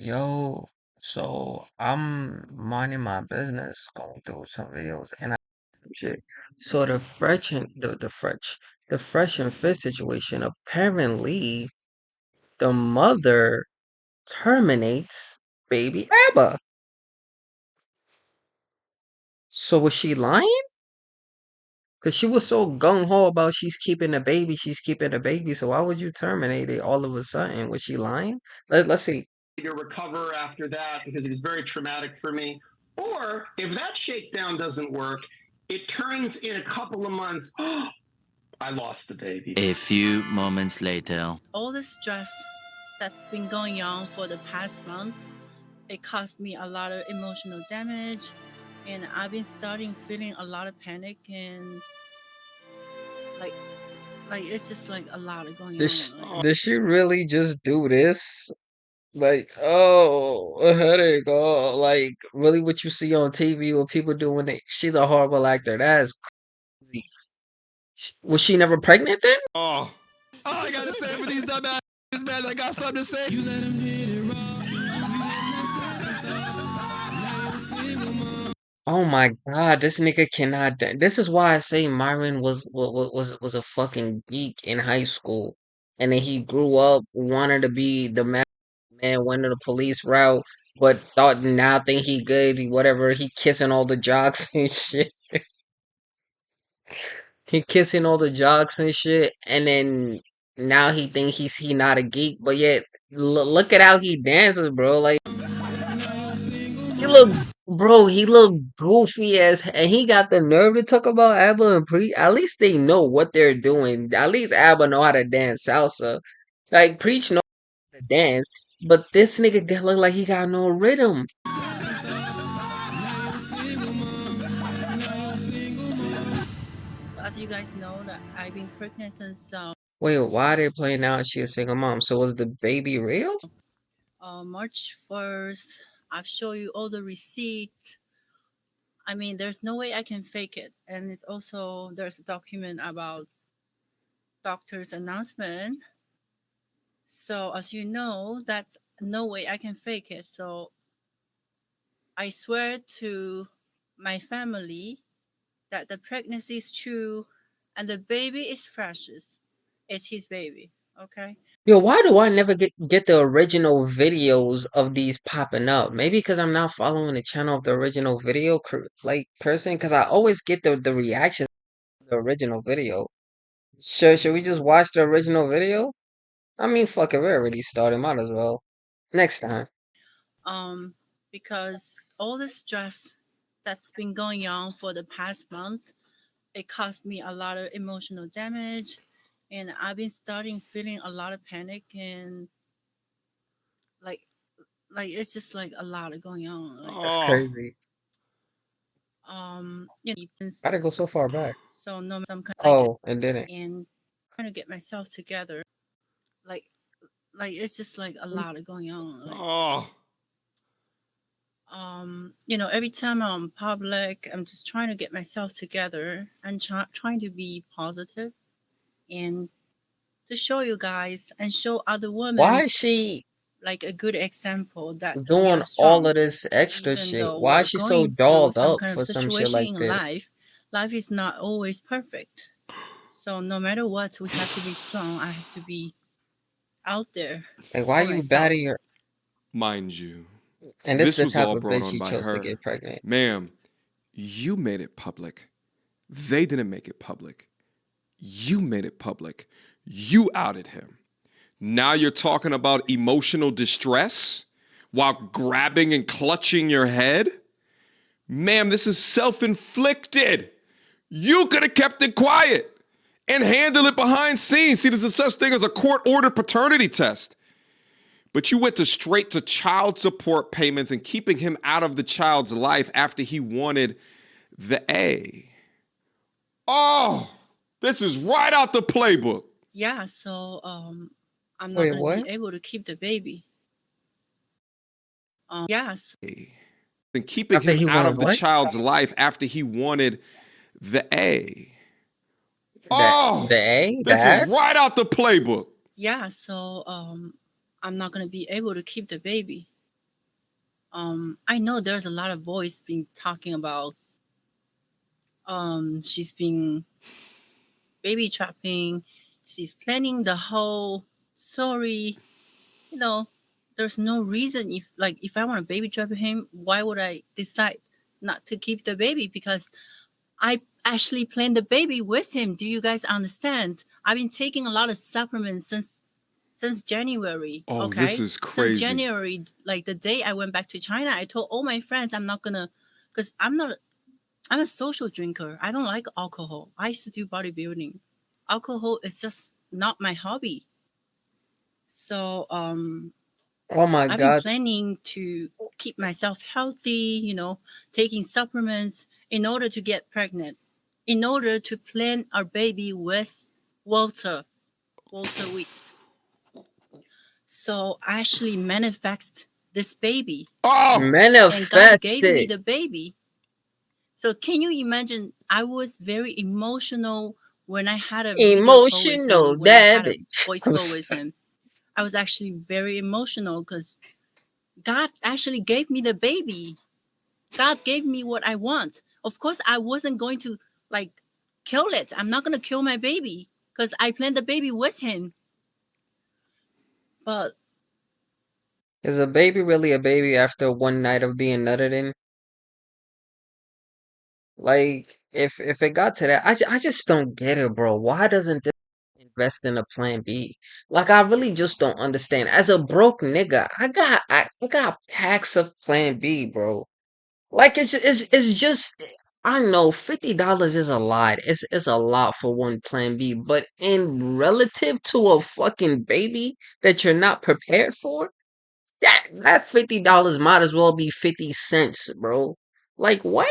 Yo, so I'm minding my business, going through some videos, and I some shit. So the fresh and fit situation. Apparently, the mother terminates baby Abba. So was she lying? Cause she was so gung ho about she's keeping the baby. So why would you terminate it all of a sudden? Was she lying? Let's see. To recover after that because it was very traumatic for me. Or if that shakedown doesn't work, it turns in a couple of months. I lost the baby. A few moments later. All the stress that's been going on for the past month, it caused me a lot of emotional damage, and I've been starting feeling a lot of panic and like it's just like a lot of going on. Did she really just do this? Like, oh, a headache. Oh, like, really what you see on TV, what people do when she's a horrible actor. That's crazy. Was she never pregnant then? Oh, all I gotta say for these dumb asses, man, I got something to say. You let him hit it raw. Oh my God, this nigga cannot. This is why I say Myron was a fucking geek in high school, and then he grew up wanted to be the man, went to the police route, but think he good, whatever. He kissing all the jocks and shit. He kissing all the jocks and shit, and then now he think he not a geek, but yet look at how he dances, bro. Like he look, bro, he look goofy as, and he got the nerve to talk about ABBA and Preach. At least they know what they're doing. At least ABBA know how to dance salsa. Like Preach know how to dance, but this nigga look like he got no rhythm. As you guys know, that I've been pregnant since Wait, why are they playing out? She a single mom. So was the baby real? March 1st. I've shown you all the receipt. I mean, there's no way I can fake it, and it's also there's a document about doctor's announcement. So as you know, that's no way I can fake it. So I swear to my family that the pregnancy is true and the baby is precious. It's his baby. Okay. Yo, why do I never get the original videos of these popping up? Maybe because I'm not following the channel of the original video person. Because I always get the reaction to the original video. Should we just watch the original video? I mean, fuck it, we already started. Might as well. Next time. Um, because all the stress that's been going on for the past month, it caused me a lot of emotional damage, and I've been starting feeling a lot of panic and like it's just like a lot of going on. That's crazy. You know, Why'd it go so far back? so no, some kind Oh, it didn't. and trying to get myself together, like it's just like a lot of going on. You know, every time I'm public, I'm just trying to get myself together and trying to be positive and to show you guys and show other women Why is she like a good example that we doing are all of strong. this extra Even shit? though Why is we're she so going through dolled some up kind of for some shit situation like in this? life is not always perfect. So no matter what, we have to be strong. I have to be out there. Like, why for you myself. batting your... Mind you, And this is this the was type all of brought bitch on she by chose to her. get pregnant. Ma'am, you made it public. They didn't make it public. You made it public. You outed him. Now you're talking about emotional distress while grabbing and clutching your head? Ma'am, this is self-inflicted. You could have kept it quiet and handled it behind scenes. See, there's a such thing as a court-ordered paternity test. But you went straight to child support payments and keeping him out of the child's life after he wanted the A. Oh, this is right out the playbook. Yeah, so I'm not Wait, gonna what? be able to keep the baby. Yes. And keeping After him he out wanted of the what? child's life after he wanted the A. The Oh, the A? The this is right S? out the playbook. Yeah, so I'm not gonna be able to keep the baby. I know there's a lot of voice being talking about she's been baby trapping, she's planning the whole story. You know, there's no reason if I want to baby trap him, why would I decide not to keep the baby? Because I actually planned the baby with him. Do you guys understand? I've been taking a lot of supplements since January. Oh, this Okay, is since crazy. January, like the day I went back to China, I told all my friends I'm not gonna, because I'm a social drinker. I don't like alcohol. I used to do bodybuilding. Alcohol is just not my hobby. So Oh my I've been god. planning to keep myself healthy, taking supplements in order to get pregnant, in order to plan our baby with Walter Weeks. So I actually manifest this baby, Oh, and God gave me Manifested. the baby. So can you imagine? I was very emotional when I had a video call with Emotional him, when I had a damage. voice call with him. I was actually very emotional because God actually gave me the baby. God gave me what I want. Of course, I wasn't going to like kill it. I'm not going to kill my baby because I planned the baby with him. But Is a baby really a baby after one night of being nutted in? Like, if it got to that, I just don't get it, bro. Why doesn't this invest in a plan B? Like, I really just don't understand. As a broke nigga, I got packs of plan B, bro. Like, it's just I know $50 is a lot. It's a lot for one plan B, but in relative to a fucking baby that you're not prepared for, that $50 might as well be 50 cents, bro. Like, what?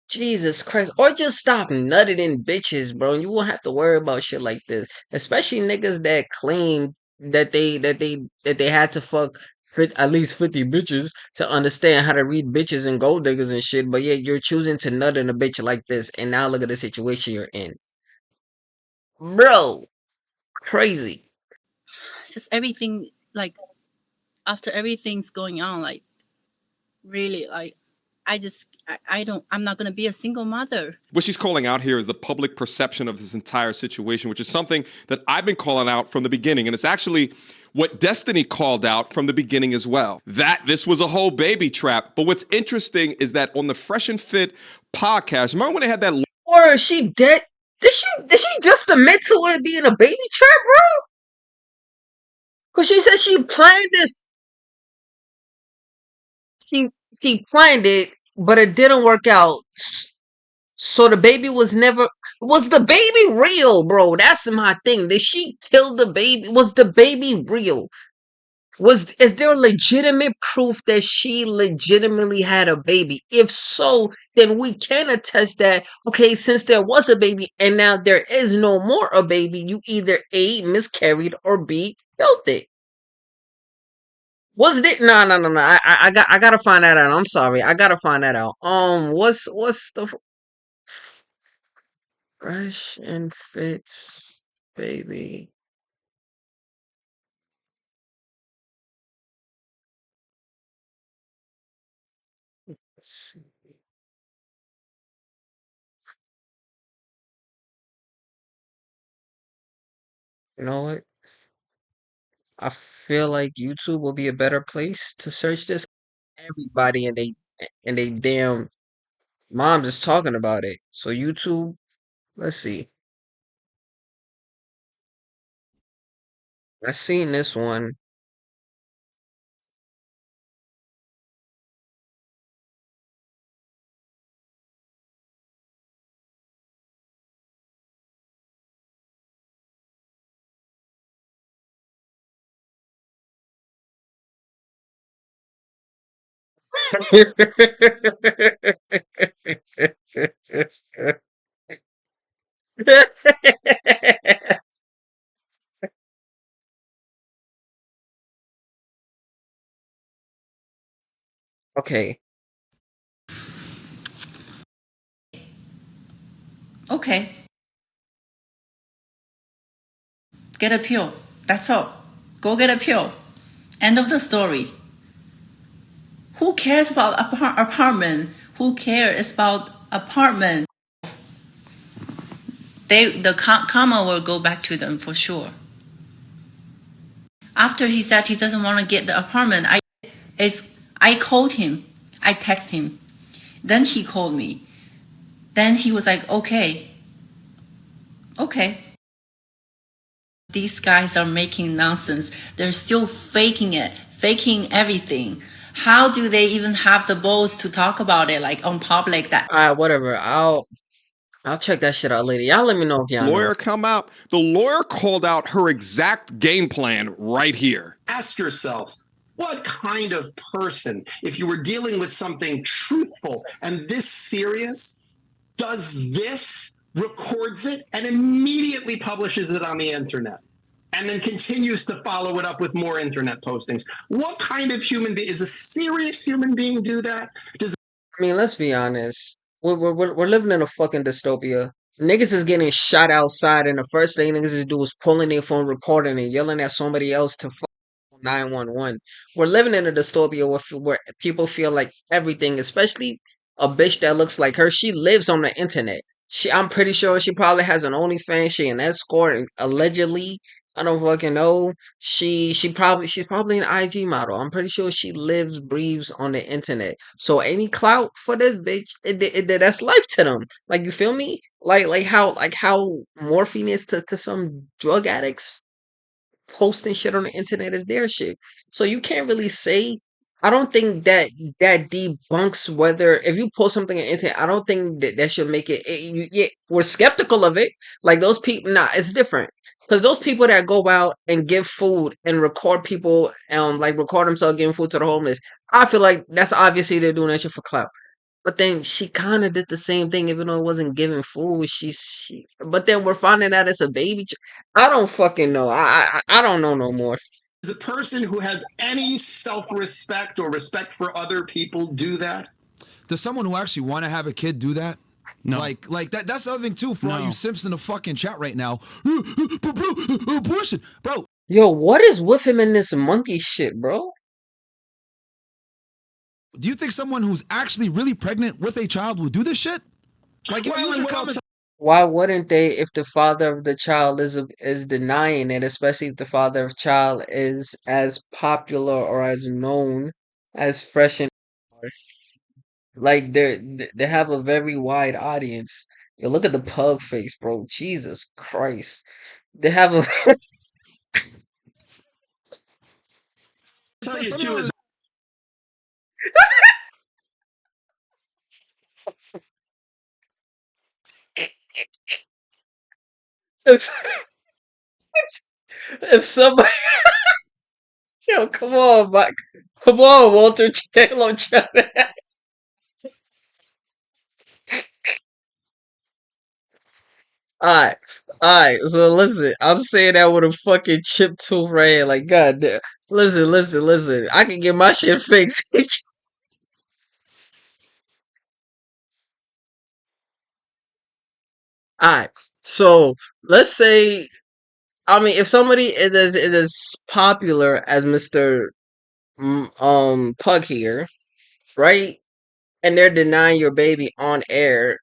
Jesus Christ. Or just stop nutting in bitches, bro. You won't have to worry about shit like this. Especially niggas that claim that they had to fuck at least 50 bitches to understand how to read bitches and gold diggers and shit, but yet you're choosing to nut in a bitch like this, and now look at the situation you're in. Bro, crazy. it's just everything, like, after everything's going on, like, really, like, I'm not going to be a single mother. what she's calling out here is the public perception of this entire situation, which is something that I've been calling out from the beginning. And it's actually what Destiny called out from the beginning as well, that this was a whole baby trap. But what's interesting is that on the Fresh and Fit podcast, remember when they had that Or is she dead? Did she just admit to it being a baby trap, bro? Cause she said she planned this. She she planned it, but it didn't work out. So the baby was the baby real, bro? That's my thing. Did she kill the baby? Was the baby real? Is there legitimate proof that she legitimately had a baby? If so, then we can attest that, okay, since there was a baby and now there is no more a baby, you either A, miscarried, or B, killed it. Was it? No. I gotta find that out. I'm sorry. I gotta find that out. What's the Fresh and Fits baby? Let's see. You know what? I feel like YouTube will be a better place to search this. Everybody and they damn mom is talking about it. So YouTube, let's see. I seen this one. Okay. Okay, get a pill. That's all. Go get a pill. End of the story. Who cares about apartment? Who cares about apartment? The karma will go back to them for sure. After he said he doesn't want to get the apartment, I called him, I texted him, then he called me, then he was like, okay. These guys are making nonsense. They're still faking it, faking everything. How do they even have the balls to talk about it like on public? That Alright, whatever. I'll check that shit out later. Y'all let me know if y'all know. Lawyer come out. The lawyer called out her exact game plan right here. Ask yourselves, what kind of person, if you were dealing with something truthful and this serious, does this, records it, and immediately publishes it on the internet, and then continues to follow it up with more internet postings? What kind of human being, is a serious human being do that? Does I mean, let's be honest. We're living in a fucking dystopia. Niggas is getting shot outside, and the first thing niggas is do is pulling their phone, recording, and yelling at somebody else to 911. We're living in a dystopia where people feel like everything, especially a bitch that looks like her, she lives on the internet. I'm pretty sure she probably has an OnlyFans, she an escort, and allegedly. I don't fucking know. She's probably an IG model. I'm pretty sure she lives, breathes on the internet. So any clout for this bitch, that's life to them. Like, you feel me? Like how morphine is to some drug addicts. Posting shit on the internet is their shit. So you can't really say. I don't think that debunks whether if you post something on the internet. I don't think that should make yeah, we're skeptical of it. Like those people, nah, it's different because those people that go out and give food and record people, like record themselves giving food to the homeless. I feel like that's obviously they're doing that shit for clout. But then she kind of did the same thing, even though it wasn't giving food. But then we're finding out it's a baby. I don't fucking know. I don't know no more. a person who has any self-respect or respect for other people do that? Does someone who actually want to have a kid do that? No. Like that's the other thing too for all No. you simps in the fucking chat right now. Abortion, bro. Yo, what is with him in this monkey shit, bro? Do you think someone who's actually really pregnant with a child would do this shit? Like, if you comments, Why wouldn't they if the father of the child is denying it, especially if the father of child is as popular or as known as Fresh and like they have a very wide audience. Yo, look at the pug face, bro. Jesus Christ. They have a Tell you too, is if, if somebody yo, come on, Mike. Come on, Walter Taylor. Alright, alright. So listen, I'm saying that with a fucking chip tooth right here. Like, God damn. Listen. I can get my shit fixed. Alright. So let's say, I mean, if somebody is as popular as Mr. Pug here, right? And they're denying your baby on air.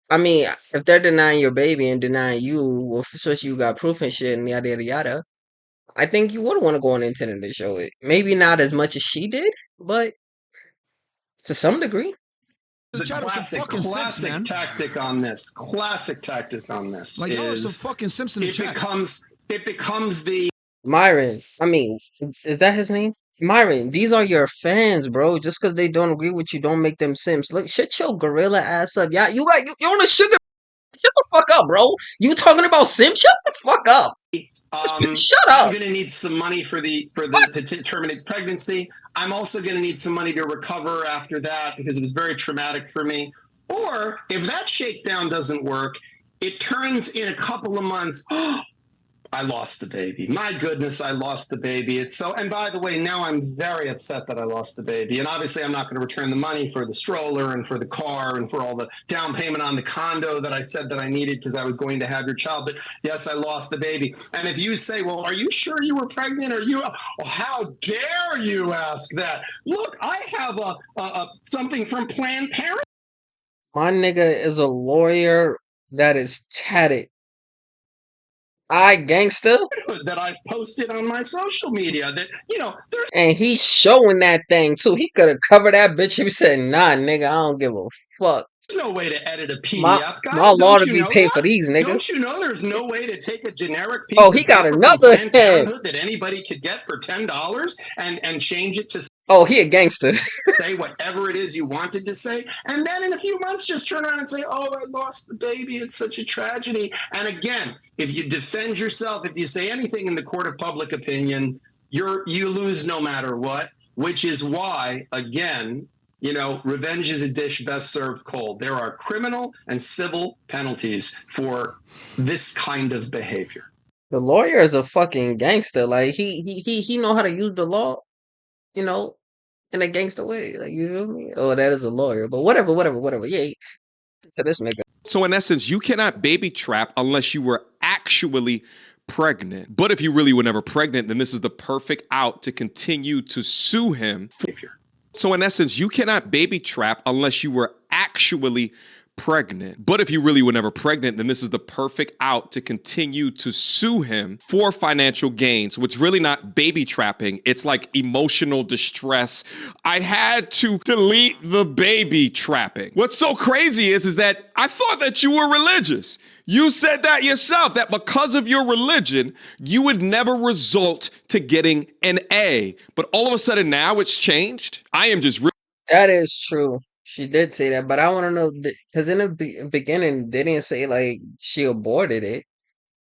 I mean, if they're denying your baby and denying you, well, especially you got proof and shit and yada yada yada. I think you would want to go on the internet to show it. Maybe not as much as she did, but to some degree. the chat are some classic, fucking simps, man. tactic on this. Classic tactic on this like y'all are some is fucking simps in the it chat. becomes the Myron, I mean, is that his name? Myron, these are your fans, bro. Just because they don't agree with you, don't make them simps. Look, shut your gorilla ass up. Yeah, you on the sugar. Shut the fuck up, bro. You talking about simps? Shut the fuck up. Shut I'm up. going to need some money for the to terminate pregnancy. I'm also going to need some money to recover after that because it was very traumatic for me. Or if that shakedown doesn't work, it turns in a couple of months. I lost the baby. My goodness, I lost the baby. It's so, and by the way, now I'm very upset that I lost the baby. And obviously, I'm not going to return the money for the stroller and for the car and for all the down payment on the condo that I said that I needed because I was going to have your child. But yes, I lost the baby. And if you say, well, are you sure you were pregnant? Or you, oh, how dare you ask that? Look, I have something from Planned Parenthood My nigga is a lawyer that is tatted. I gangster, that I've posted on my social media that, there's and he's showing that thing too. He could have covered that bitch. He said, "Nah, nigga, I don't give a fuck. no way to edit a My PDF, my guys. law Don't to you be know paid for that? these, nigga." Don't you know there's no way to take a generic Oh, piece he of got paper from another Planned head. Parenthood that anybody could get for $10 and change it to Oh, he a gangster. say whatever it is you wanted to say, and then in a few months just turn around and say, oh, I lost the baby, it's such a tragedy. And again, if you defend yourself, if you say anything in the court of public opinion, you lose no matter what, which is why, again, revenge is a dish best served cold. There are criminal and civil penalties for this kind of behavior. The lawyer is a fucking gangster. Like he know how to use the law, you know, in a gangster way. Like, you feel me? Oh, that is a lawyer. But whatever. Yeah, to this nigga. So in essence, you cannot baby trap unless you were actually pregnant. But if you really were never pregnant, then this is the perfect out to continue to sue him. So in essence, you cannot baby trap unless you were actually pregnant. But if you really were never pregnant, then this is the perfect out to continue to sue him for financial gain. So it's really not baby trapping. It's like emotional distress. I had to delete the baby trapping. What's so crazy is that I thought that you were religious. You said that yourself, that because of your religion, you would never result to getting an A. But all of a sudden now it's changed. I am just That is true. She did say that, but I want to know because in the beginning they didn't say like she aborted it.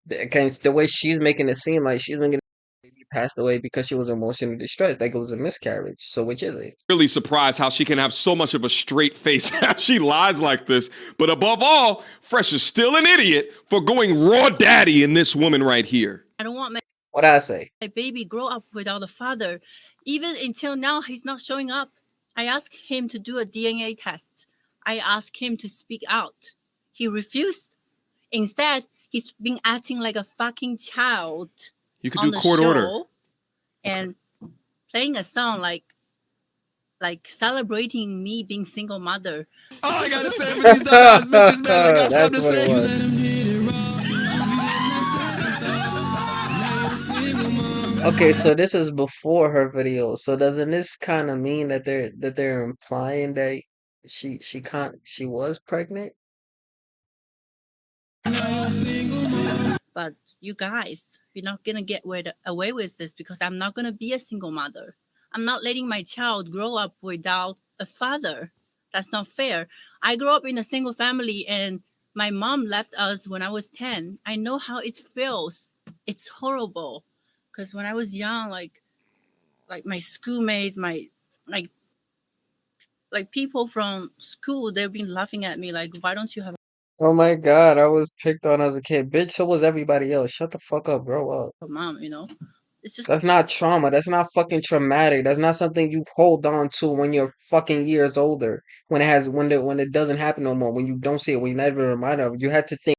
The way she's making it seem like she's making the baby passed away because she was emotionally distressed, like it was a miscarriage. So which is it? really surprised how she can have so much of a straight face as she lies like this. But above all, Fresh is still an idiot for going raw daddy in this woman right here. I don't want What I say? my baby grow up without a father. Even until now, he's not showing up. I asked him to do a DNA test. I asked him to speak out. He refused. Instead, he's been acting like a fucking child You could on do the court show order. and playing a song like celebrating me being single mother. All I gotta say for these dumbass bitches, man, I got That's something to what it say. was. Okay, so this is before her video. So doesn't this kind of mean that they're implying that she was pregnant? But you guys, you're not gonna get away with this because I'm not gonna be a single mother. I'm not letting my child grow up without a father. That's not fair. I grew up in a single family and my mom left us when I was 10. I know how it feels. It's horrible. Because when I was young, like my schoolmates, my like people from school, they've been laughing at me like, why don't you have Oh my God, I was picked on as a kid. Bitch, so was everybody else. Shut the fuck up, grow up. a mom, you know? It's just That's not trauma. That's not fucking traumatic. That's not something you hold on to when you're fucking years older. When it doesn't happen no more. When you don't see it. When you're never reminded of it. You had to think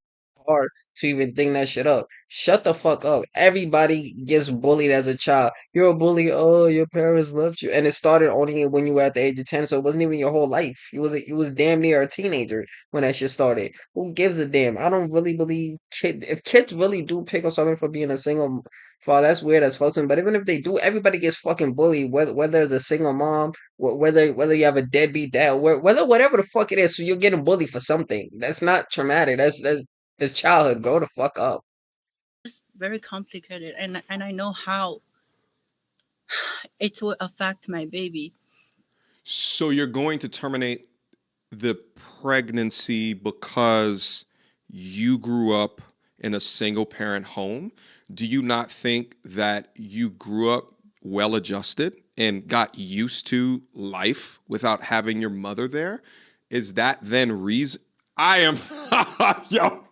hard to even think that shit up. Shut the fuck up. Everybody gets bullied as a child. You're a bully. Oh, your parents left you, and it started only when you were at the age of 10. So it wasn't even your whole life. You was damn near a teenager when that shit started. Who gives a damn? I don't really believe if kids really do pick on something for being a single father, that's weird as fuck. But even if they do, everybody gets fucking bullied. Whether it's a single mom, whether you have a deadbeat dad, whether whatever the fuck it is. So you're getting bullied for something. That's not traumatic. That's childhood. Grow the fuck up. very complicated and I know how it will affect my baby. So you're going to terminate the pregnancy because you grew up in a single parent home? Do you not think that you grew up well adjusted and got used to life without having your mother there? Is that then reason? I am, yo,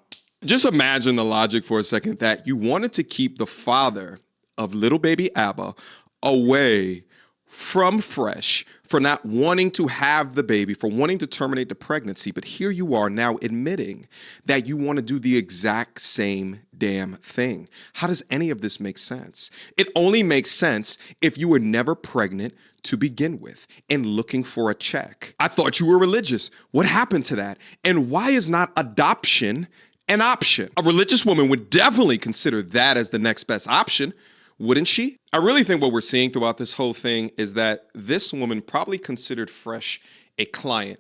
Just imagine the logic for a second that you wanted to keep the father of little baby Abba away from Fresh for not wanting to have the baby, for wanting to terminate the pregnancy. But here you are now admitting that you want to do the exact same damn thing. How does any of this make sense? It only makes sense if you were never pregnant to begin with and looking for a check. I thought you were religious. What happened to that? And why is not adoption an option? A religious woman would definitely consider that as the next best option, wouldn't she? I really think what we're seeing throughout this whole thing is that this woman probably considered Fresh a client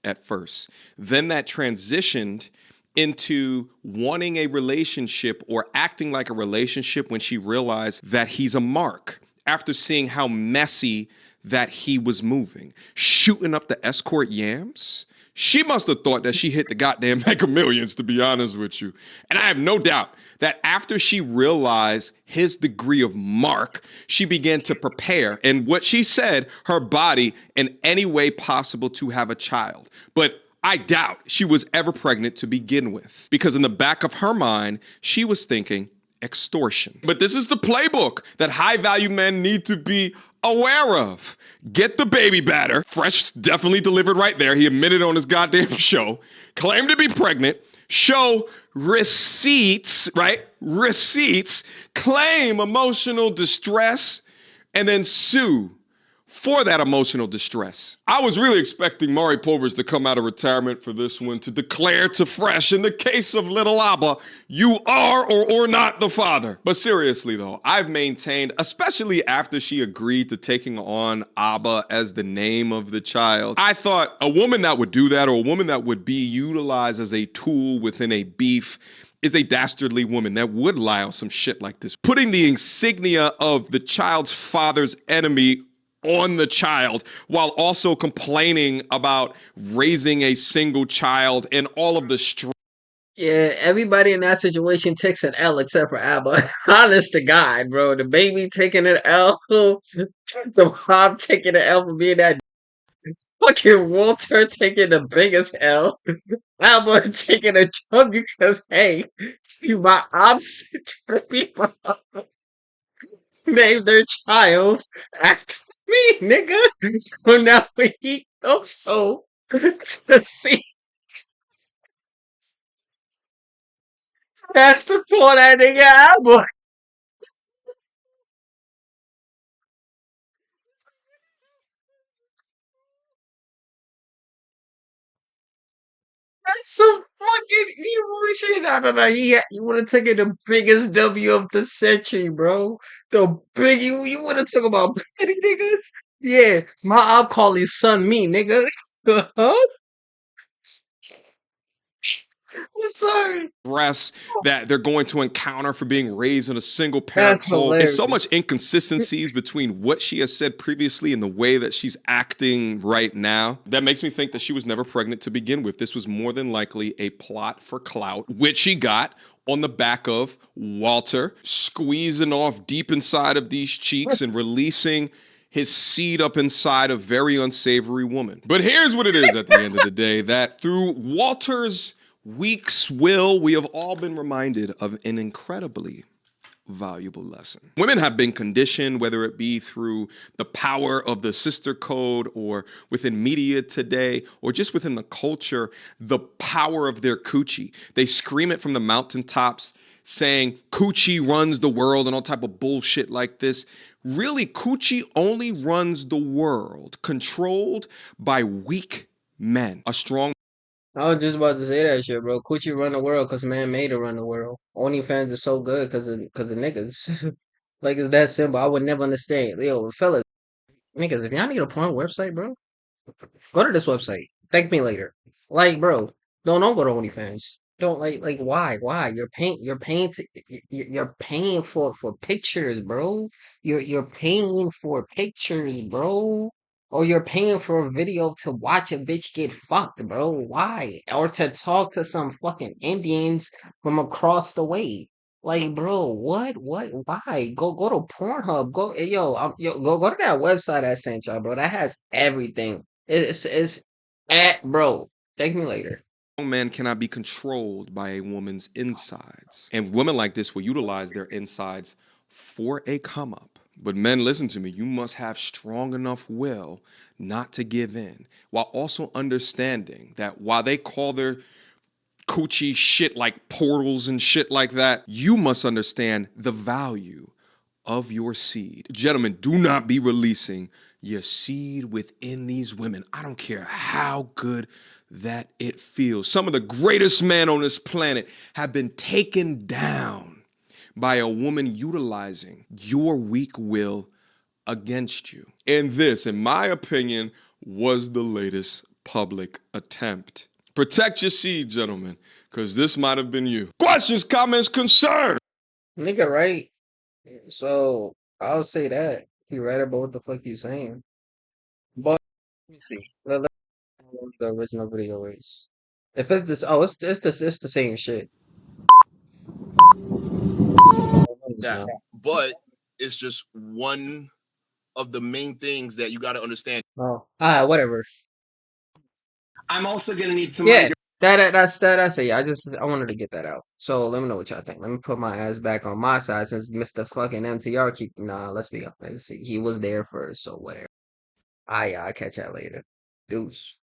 at first. Then that transitioned into wanting a relationship or acting like a relationship when she realized that he's a mark after seeing how messy that he was moving. Shooting up the escort yams? She must have thought that she hit the goddamn Mega Millions, to be honest with you. And I have no doubt that after she realized his degree of mark, she began to prepare, and what she said, her body in any way possible to have a child. But I doubt she was ever pregnant to begin with, because in the back of her mind, she was thinking extortion. But this is the playbook that high-value men need to be aware of. Get the baby batter. Fresh definitely delivered right there. He admitted on his goddamn show. Claimed to be pregnant. Show receipts, right? Receipts. Claim emotional distress. And then sue for that emotional distress. I was really expecting Maury Povers to come out of retirement for this one to declare to Fresh, in the case of little Abba, you are or not the father. But seriously though, I've maintained, especially after she agreed to taking on Abba as the name of the child, I thought a woman that would do that, or a woman that would be utilized as a tool within a beef, is a dastardly woman that would lie on some shit like this. Putting the insignia of the child's father's enemy on the child while also complaining about raising a single child and all of the stress. Yeah, everybody in that situation takes an L except for Abba. Honest to God, bro. The baby taking an L. The mom taking an L for being that. Fucking Walter taking the biggest L. Abba taking a W because, hey, my opposite people named their child after me, nigga. So now he goes home to see has to pull that nigga Abba. That's some fucking evil shit. No. He would have taken the biggest W of the century, bro. The big you would have talking about petty niggas. Yeah, my I'll call his son me, nigga. Huh? I'm sorry. That they're going to encounter for being raised in a single parent That's home. And so much hilarious. inconsistencies between what she has said previously and the way that she's acting right now. That makes me think that she was never pregnant to begin with. This was more than likely a plot for clout, which she got on the back of Walter squeezing off deep inside of these cheeks and releasing his seed up inside a very unsavory woman. But here's what it is at the end of the day, that through Walter's week's will, we have all been reminded of an incredibly valuable lesson. Women have been conditioned, whether it be through the power of the sister code or within media today, or just within the culture, the power of their coochie. They scream it from the mountaintops, saying coochie runs the world and all type of bullshit like this. Really, coochie only runs the world, controlled by weak men. A strong I was just about to say that shit, bro. Coochie run the world because man made it run the world. OnlyFans is so good because of niggas. Like it's that simple. I would never understand. Yo, fellas, niggas, if y'all need a porn website, bro, go to this website. Thank me later. Like, bro, don't go to OnlyFans. Don't why? You're paying for pictures, bro. You're paying for pictures, bro. Or you're paying for a video to watch a bitch get fucked, bro. Why? Or to talk to some fucking Indians from across the way. Like, bro, what? Why? Go to Pornhub. Go, go to that website I sent y'all, bro. That has everything. It's at bro. Thank me later. man cannot be controlled by a woman's insides. And women like this will utilize their insides for a come up. But men, listen to me, you must have strong enough will not to give in, while also understanding that while they call their coochie shit like portals and shit like that, you must understand the value of your seed. Gentlemen, do not be releasing your seed within these women. I don't care how good that it feels. Some of the greatest men on this planet have been taken down by a woman utilizing your weak will against you. And this, in my opinion, was the latest public attempt. Protect your seed, gentlemen, because this might have been you. Questions, comments, concerns? Nigga, right? So I'll say that he right about what the fuck you saying. But let me see. Let me know what the original video is. If it's this, oh, it's the same shit. That, but it's just one of the main things that you got to understand. Oh, whatever. I'm also gonna need some Yeah, that's it. I wanted to get that out. So let me know what y'all think. Let me put my ass back on my side since Mr. fucking MTR keep. Nah, let's be honest. He was there first, so whatever. Yeah, I'll catch y'all later. Deuce.